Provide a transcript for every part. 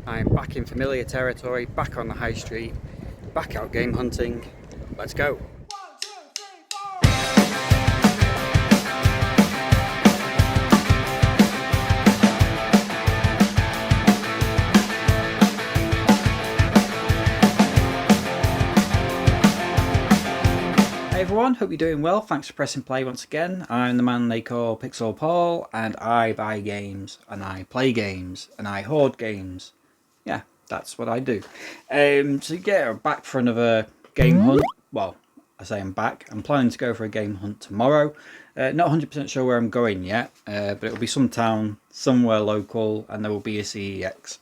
I'm back in familiar territory, back on the high street, back out game hunting. Let's go. Hey everyone, hope you're doing well. Thanks for pressing play once again. I'm the man they call PixelPaul, and I buy games, and I play games, and I hoard games. Yeah, that's what I do. So yeah, I'm back for another game hunt. Well, I say I'm back. I'm planning to go for a game hunt tomorrow. Not 100% sure where I'm going yet, but it'll be some town, somewhere local, and there will be a CEX.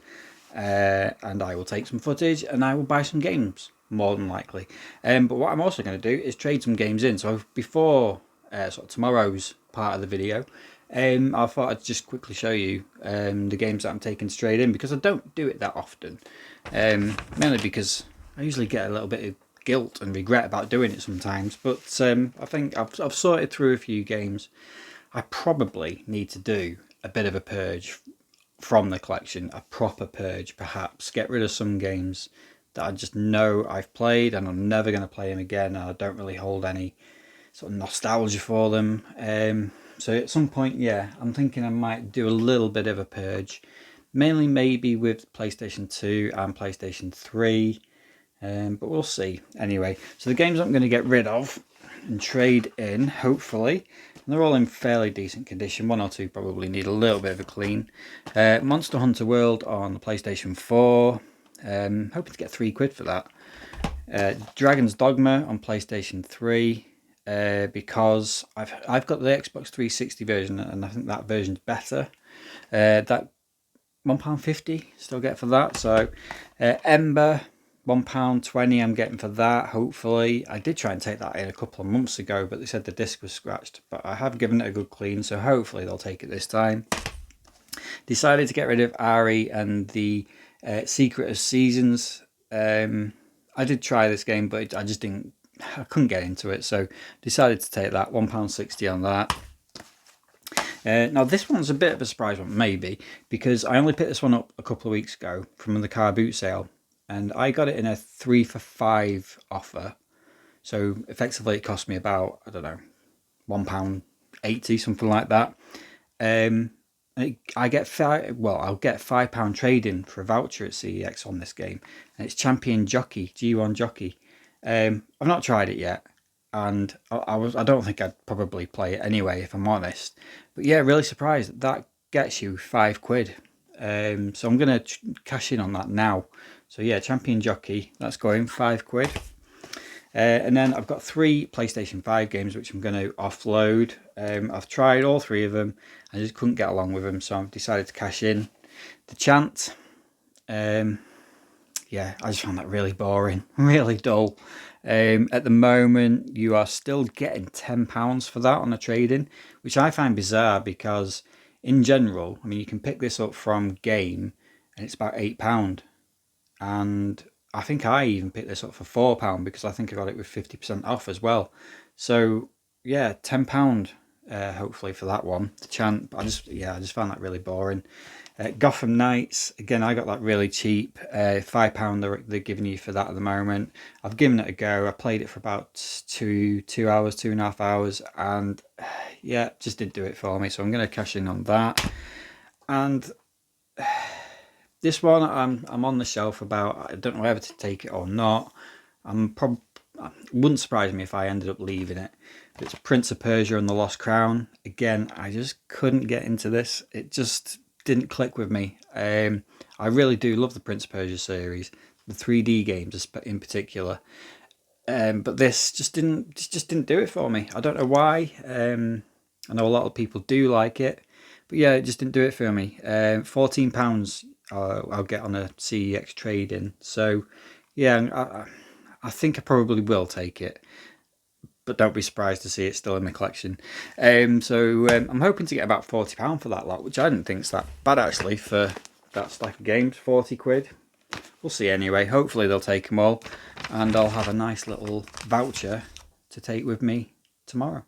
And I will take some footage, and I will buy some games, more than likely. But what I'm also going to do is trade some games in. So before sort of tomorrow's part of the video, I thought I'd just quickly show you the games that I'm taking to trade in, because I don't do it that often. Mainly because I usually get a little bit of guilt and regret about doing it sometimes. But I think I've sorted through a few games. I probably need to do a bit of a purge from the collection, a proper purge perhaps. Get rid of some games that I just know I've played and I'm never going to play them again, and I don't really hold any sort of nostalgia for them. So at some point, yeah, I'm thinking I might do a little bit of a purge, mainly maybe with PlayStation 2 and PlayStation 3, but we'll see. Anyway, so the games I'm going to get rid of and trade in, hopefully, and they're all in fairly decent condition. One or two probably need a little bit of a clean. Monster Hunter World on the PlayStation 4, hoping to get £3 for that. Dragon's Dogma on PlayStation 3, because I've got the Xbox 360 version, and I think that version's better. That £1.50 still get for that. So Ember, £1.20 I'm getting for that, hopefully. I did try and take that in a couple of months ago, but they said the disc was scratched. But I have given it a good clean, so hopefully they'll take it this time. Decided to get rid of Ari and the Secret of Seasons. I did try this game, but I couldn't get into it, so decided to take that, £1.60 on that. Now this one's a bit of a surprise one, maybe, because I only picked this one up a couple of weeks ago from the car boot sale, and I got it in a 3 for £5 offer. So effectively it cost me about, I don't know, £1.80, something like that. I'll get £5 trading for a voucher at CEX on this game, and it's Champion Jockey, G1 Jockey. I've not tried it yet, and I don't think I'd probably play it anyway, if I'm honest. But yeah, really surprised that gets you £5. So I'm going to cash in on that now. So yeah, Champion Jockey, that's going £5. And then I've got 3 PlayStation 5 games which I'm going to offload. I've tried all 3 of them. I just couldn't get along with them, so I've decided to cash in. The Chant, yeah, I just found that really boring, really dull. At the moment, you are still getting £10 for that on a trade-in, which I find bizarre, because in general, I mean, you can pick this up from Game and it's about £8. And I think I even picked this up for £4 because I think I got it with 50% off as well. So yeah, £10 hopefully for that one. The Chant, I just found that really boring. Gotham Knights, again, I got that really cheap. £5 they're giving you for that at the moment. I've given it a go. I played it for about 2.5 hours, and yeah, just didn't do it for me. So I'm going to cash in on that. And this one, I'm on the shelf about. I don't know whether to take it or not. It wouldn't surprise me if I ended up leaving it. But it's Prince of Persia and the Lost Crown. Again, I just couldn't get into this. It just didn't click with me. I really do love the Prince of Persia series, the 3D games in particular. But this just didn't do it for me. I don't know why. I know a lot of people do like it, but yeah, it just didn't do it for me. £14 I'll get on a CEX trade-in. So yeah, I think I probably will take it, but don't be surprised to see it still in my collection. So I'm hoping to get about £40 for that lot, which I didn't think's that bad actually for that stack of games. £40. We'll see anyway. Hopefully they'll take them all, and I'll have a nice little voucher to take with me tomorrow.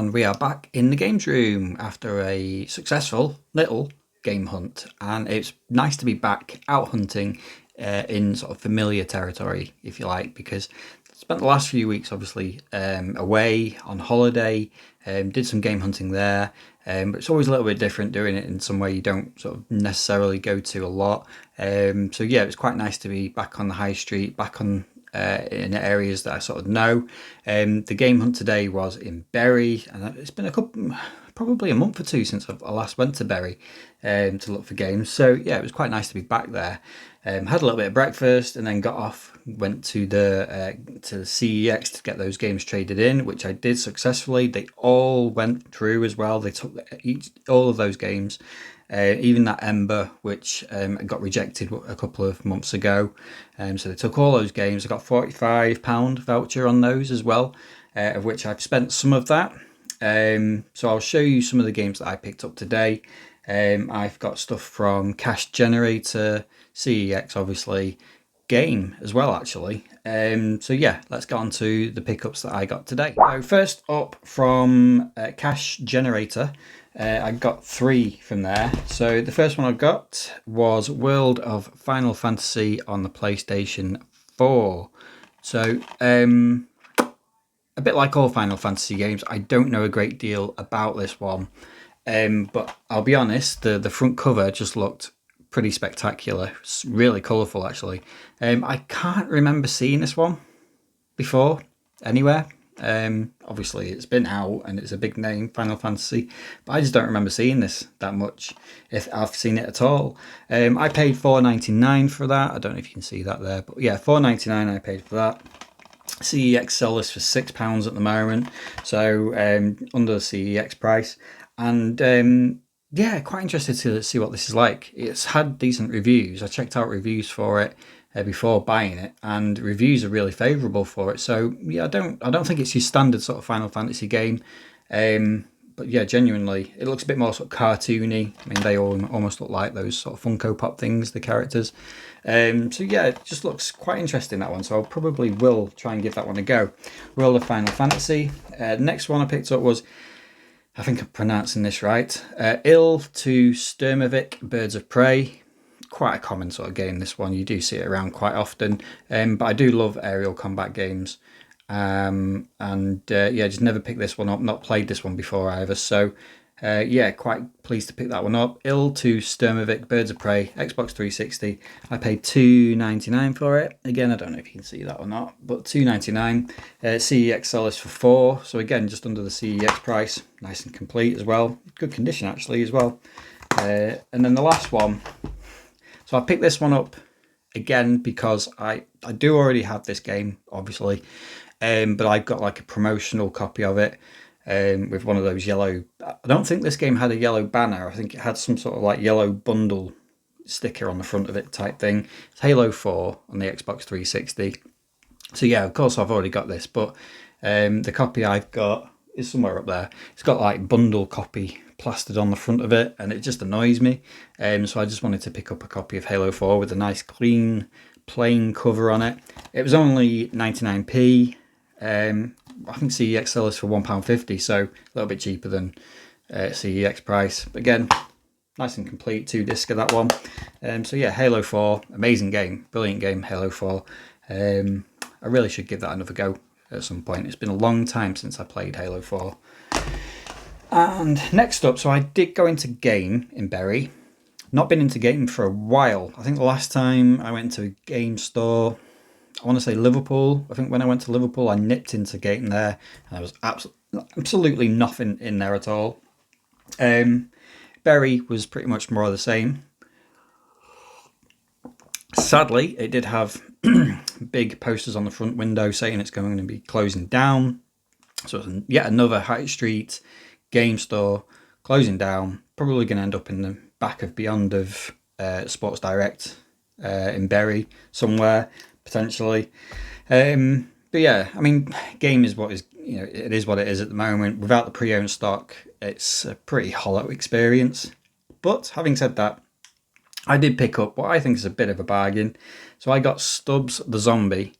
and we are back in the games room after a successful little game hunt, and it's nice to be back out hunting in sort of familiar territory, if you like, because I spent the last few weeks obviously away on holiday, did some game hunting there, but it's always a little bit different doing it in somewhere you don't sort of necessarily go to a lot. So yeah, it was quite nice to be back on the high street, back on in areas that I sort of know. The game hunt today was in Bury, and it's been probably a month or two since I last went to Bury to look for games. So yeah, it was quite nice to be back there. Had a little bit of breakfast and then got off, went to the CEX to get those games traded in, which I did successfully. They all went through as well. They took all of those games. Even that Ember, which got rejected a couple of months ago. So they took all those games. I got £45 voucher on those as well, of which I've spent some of that. So I'll show you some of the games that I picked up today. I've got stuff from Cash Generator, CEX obviously, Game as well actually. So yeah, let's get on to the pickups that I got today. So first up from Cash Generator, I got 3 from there. So the first one I got was World of Final Fantasy on the PlayStation 4. So a bit like all Final Fantasy games, I don't know a great deal about this one, but I'll be honest, the front cover just looked pretty spectacular. It's really colourful actually. I can't remember seeing this one before anywhere. Obviously it's been out and it's a big name, Final Fantasy, but I just don't remember seeing this that much, if I've seen it at all. I paid $4.99 for that. I don't know if you can see that there, but yeah, $4.99 I paid for that. CEX sell this for £6 at the moment, so under the CEX price, and yeah, quite interested to see what this is like. It's had decent reviews. I checked out reviews for it before buying it, and reviews are really favourable for it. So yeah, I don't think it's your standard sort of Final Fantasy game, but yeah, genuinely, it looks a bit more sort of cartoony. I mean, they all almost look like those sort of Funko Pop things, the characters. So yeah, it just looks quite interesting, that one. So I probably will try and give that one a go. World of Final Fantasy. Next one I picked up was, I think I'm pronouncing this right, Il to Sturmovik, Birds of Prey. Quite a common sort of game, this one. You do see it around quite often, but I do love aerial combat games. Yeah, just never picked this one up, not played this one before either. So yeah, quite pleased to pick that one up. Il to Sturmovik, Birds of Prey, Xbox 360. I paid $2.99 for it. Again, I don't know if you can see that or not, but $2.99. CEX sell this for $4, so again, just under the CEX price. Nice and complete as well. Good condition actually as well. And then the last one. So I picked this one up again because I do already have this game, obviously, but I've got like a promotional copy of it. With one of those yellow, I don't think this game had a yellow banner. I think it had some sort of like yellow bundle sticker on the front of it type thing. It's Halo 4 on the Xbox 360. So yeah, of course I've already got this, but the copy I've got is somewhere up there. It's got like bundle copy plastered on the front of it, and it just annoys me. So I just wanted to pick up a copy of Halo 4 with a nice clean plain cover on it. It was only 99p. I think CEX sell this for £1.50, so a little bit cheaper than CEX price. But again, nice and complete, 2-disc of that one. So yeah, Halo 4, amazing game, brilliant game, Halo 4. I really should give that another go at some point. It's been a long time since I played Halo 4. And next up, so I did go into Game in Bury. Not been into Game for a while. I think the last time I went to a game store, I want to say Liverpool. I think when I went to Liverpool, I nipped into Game there, and there was absolutely nothing in there at all. Bury was pretty much more of the same. Sadly, it did have big posters on the front window saying it's going to be closing down. So it's yet another high street game store closing down. Probably going to end up in the back of beyond of Sports Direct in Bury somewhere, potentially. But yeah, I mean, Game is what is, it is what it is at the moment. Without the pre-owned stock, it's a pretty hollow experience. But having said that, I did pick up what I think is a bit of a bargain. So I got Stubbs the Zombie,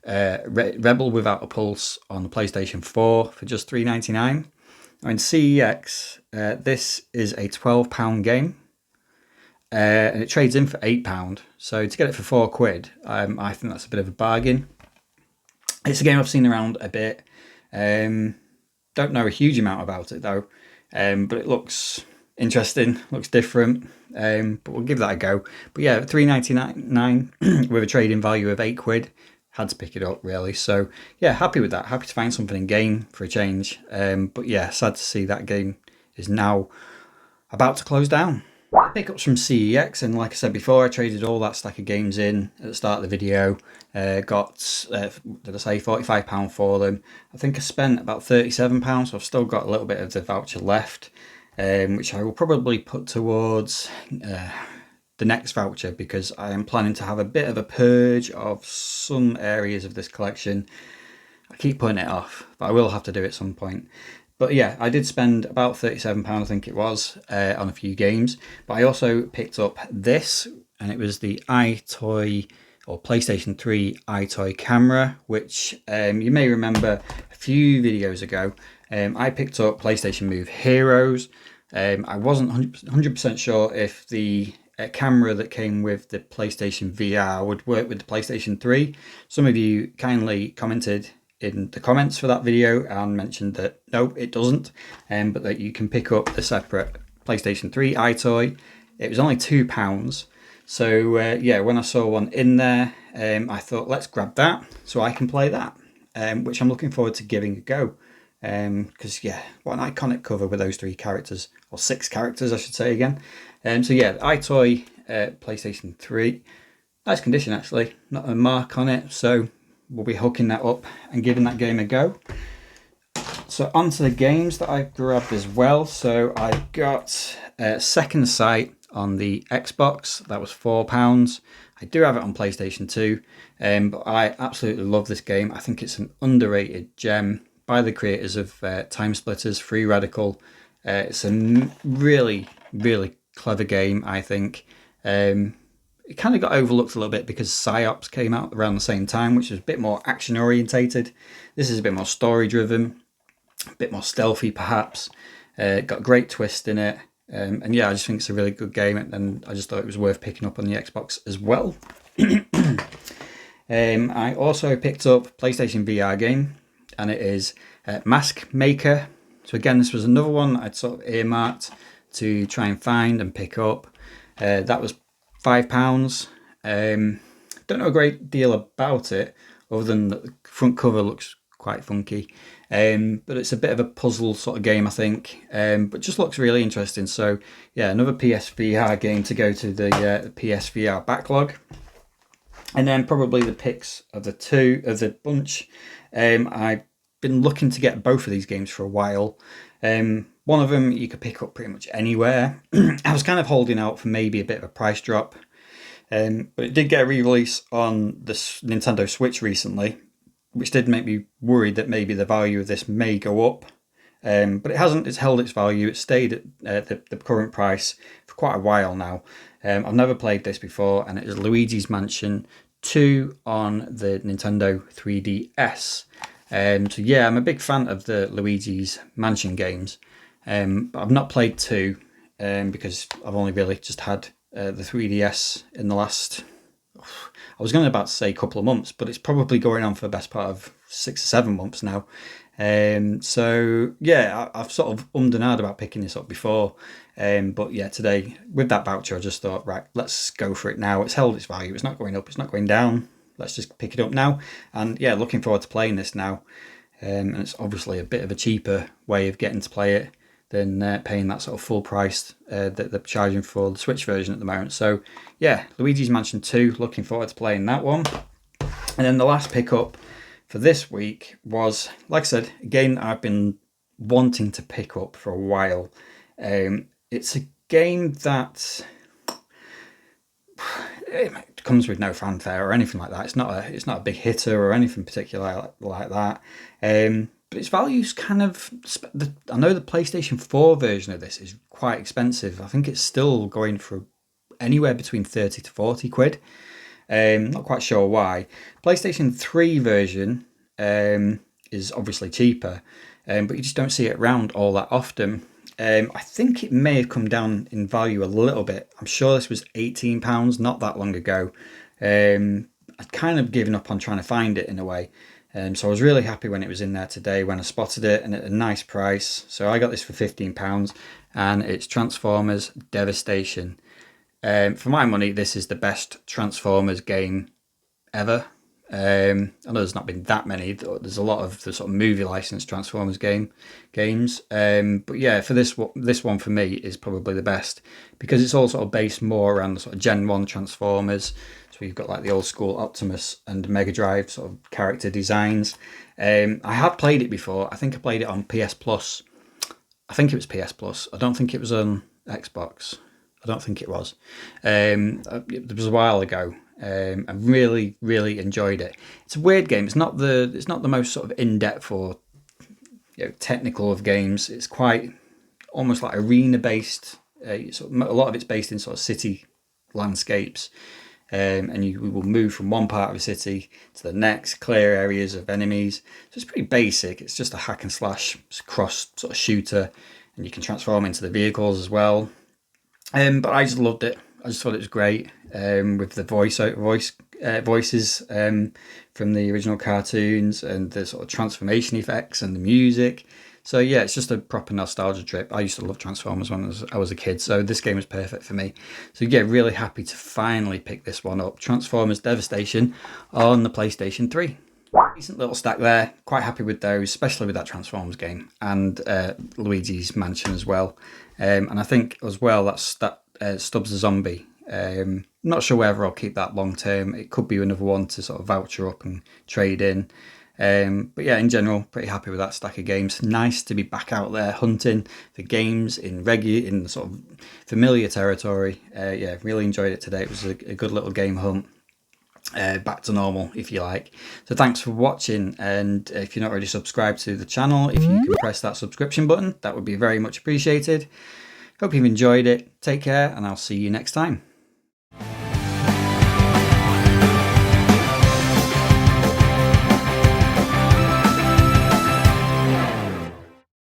Rebel Without a Pulse on the PlayStation 4 for just $3.99. Now in CEX, this is a £12 game. And it trades in for £8. So to get it for £4, I think that's a bit of a bargain. It's a game I've seen around a bit. Don't know a huge amount about it though, but it looks interesting, looks different. But we'll give that a go. But yeah, £3.99 with a trading value of £8. Had to pick it up really. So yeah, happy with that. Happy to find something in game for a change. But yeah, sad to see that game is now about to close down. Pickups from CEX, and like I said before, I traded all that stack of games in at the start of the video. Got, did I say £45 for them? I think I spent about £37, so I've still got a little bit of the voucher left, which I will probably put towards the next voucher, because I am planning to have a bit of a purge of some areas of this collection. I keep putting it off, but I will have to do it at some point. But yeah, I did spend about £37, I think it was, on a few games. But I also picked up this, and it was the iToy, or PlayStation 3 iToy camera, which you may remember a few videos ago. I picked up PlayStation Move Heroes. I wasn't 100% sure if the camera that came with the PlayStation VR would work with the PlayStation 3. Some of you kindly commented in the comments for that video and mentioned that no, it doesn't, but that you can pick up the separate PlayStation 3 iToy. It was only £2, so yeah, when I saw one in there, I thought let's grab that so I can play that, which I'm looking forward to giving a go, because yeah, what an iconic cover with those 3 characters, or 6 characters I should say again. So yeah, iToy PlayStation 3, nice condition actually, not a mark on it, so we'll be hooking that up and giving that game a go. So onto the games that I grabbed as well. So I got Second Sight on the Xbox. That was £4. I do have it on PlayStation 2, but I absolutely love this game. I think it's an underrated gem by the creators of Time Splitters, Free Radical. It's a really, really clever game, I think. It kind of got overlooked a little bit because Psyops came out around the same time, which was a bit more action orientated. This is a bit more story driven, a bit more stealthy perhaps. Got a great twist in it, and yeah, I just think it's a really good game, and I just thought it was worth picking up on the Xbox as well. I also picked up PlayStation VR game, and it is Mask Maker. So again, this was another one I'd sort of earmarked to try and find and pick up. That was £5. Don't know a great deal about it, other than that the front cover looks quite funky, but it's a bit of a puzzle sort of game, I think, but just looks really interesting. So yeah, another PSVR game to go to the PSVR backlog. And then probably the picks of the bunch. I've been looking to get both of these games for a while. One of them you could pick up pretty much anywhere. I was kind of holding out for maybe a bit of a price drop, but it did get a re-release on the Nintendo Switch recently, which did make me worried that maybe the value of this may go up, but it hasn't. It's held its value. It stayed at the current price for quite a while now. I've never played this before, and it is Luigi's Mansion 2 on the Nintendo 3DS. So yeah, I'm a big fan of the Luigi's Mansion games, but I've not played 2 because I've only really just had the 3DS in the last, I was going about to say couple of months, but it's probably going on for the best part of 6 or 7 months now. So yeah, I've sort of and ahed about picking this up before, but yeah, today with that voucher I just thought, right, let's go for it now. It's held its value, it's not going up, it's not going down. Let's just pick it up now, and yeah, looking forward to playing this now. And it's obviously a bit of a cheaper way of getting to play it than paying that sort of full price that they're charging for the Switch version at the moment. So yeah, Luigi's Mansion 2, looking forward to playing that one. And then the last pickup for this week was, like I said, a game that I've been wanting to pick up for a while. It's a game that it comes with no fanfare or anything like that. It's not a big hitter or anything particular like that. But its value's kind of, I know the PlayStation 4 version of this is quite expensive. I think it's still going for anywhere between 30 to 40 quid. Not quite sure why. PlayStation 3 version is obviously cheaper. but you just don't see it around all that often. I think it may have come down in value a little bit. I'm sure this was £18 not that long ago. I'd kind of given up on trying to find it in a way. So I was really happy when it was in there today, when I spotted it, and at a nice price. So I got this for £15, and it's Transformers Devastation. For my money, this is the best Transformers game ever. I know there's not been that many. There's a lot of the sort of movie licensed Transformers games, but yeah, for this one for me is probably the best, because it's all sort of based more around the sort of Gen 1 Transformers. So you've got like the old school Optimus and Mega Drive sort of character designs. I have played it before. I think I played it on PS Plus. I think it was PS Plus. I don't think it was on Xbox. I don't think it was. It was a while ago. I really, really enjoyed it. It's a weird game. It's not the most sort of in-depth or technical of games. It's quite almost like arena-based. A lot of it's based in sort of city landscapes, and you will move from one part of a city to the next, clear areas of enemies. So it's pretty basic. It's just a hack and slash cross sort of shooter, and you can transform into the vehicles as well. But I just loved it. I just thought it was great, with the voices from the original cartoons, and the sort of transformation effects and the music. So yeah, it's just a proper nostalgia trip. I used to love Transformers when I was a kid, so this game was perfect for me. So yeah, really happy to finally pick this one up. Transformers Devastation on the PlayStation 3. Decent little stack there. Quite happy with those, especially with that Transformers game, and Luigi's Mansion as well. And I think as well that Stubbs the Zombie. Not sure whether I'll keep that long term. It could be another one to sort of voucher up and trade in. But yeah, in general, pretty happy with that stack of games. Nice to be back out there hunting for games in sort of familiar territory. Yeah, really enjoyed it today. It was a good little game hunt. Back to normal, if you like. So thanks for watching, and if you're not already subscribed to the channel, if you can press that subscription button, that would be very much appreciated. Hope you've enjoyed it. Take care, and I'll see you next time.